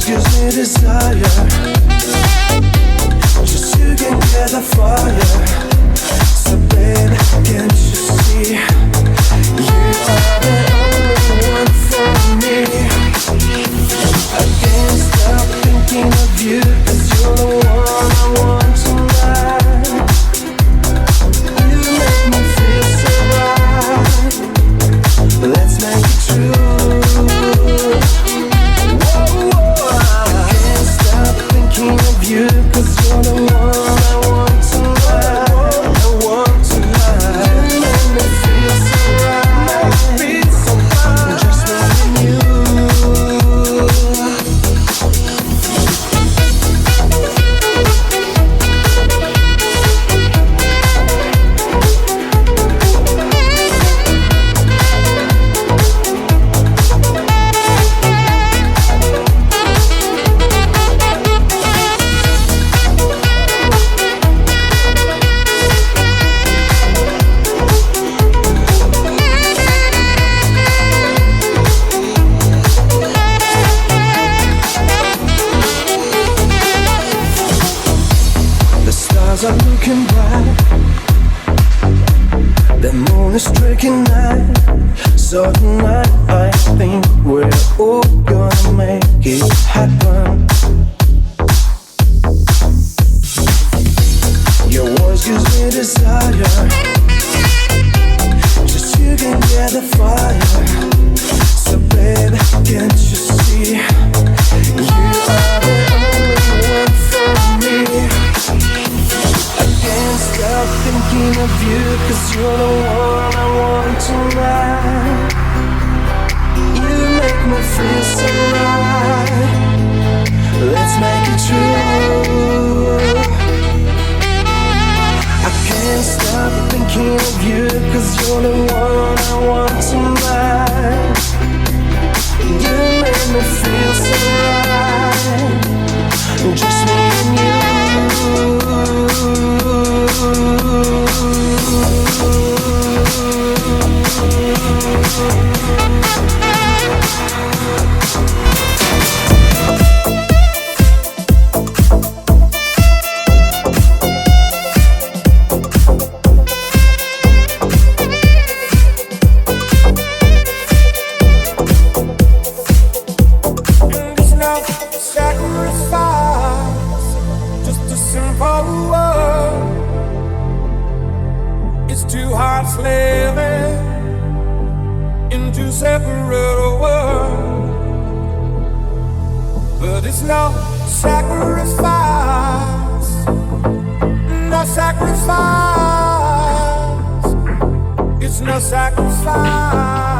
gives me desire. Just you can get the fire. So baby, can't you see? You are the only one for me. I can't stop thinking of you, 'cause you're the one I want tonight. You make me feel so right. Let's make it true. Whoa, I can't stop thinking of you, 'cause you're the one I want tonight. I want tonight. You make me feel so right. Just me and you. Are looking bright. The moon is striking night. So tonight I think we're all gonna make it happen. Your words gives me desire. Just you can get the fire. So baby, can't you see? You are the only one for me. Can't stop thinking of you, 'cause you're the one I want tonight. You make me feel so right. Let's make it true. I can't stop thinking of you, 'cause you're the one I want tonight. You make me feel so right. Just me and you. It's no sacrifice.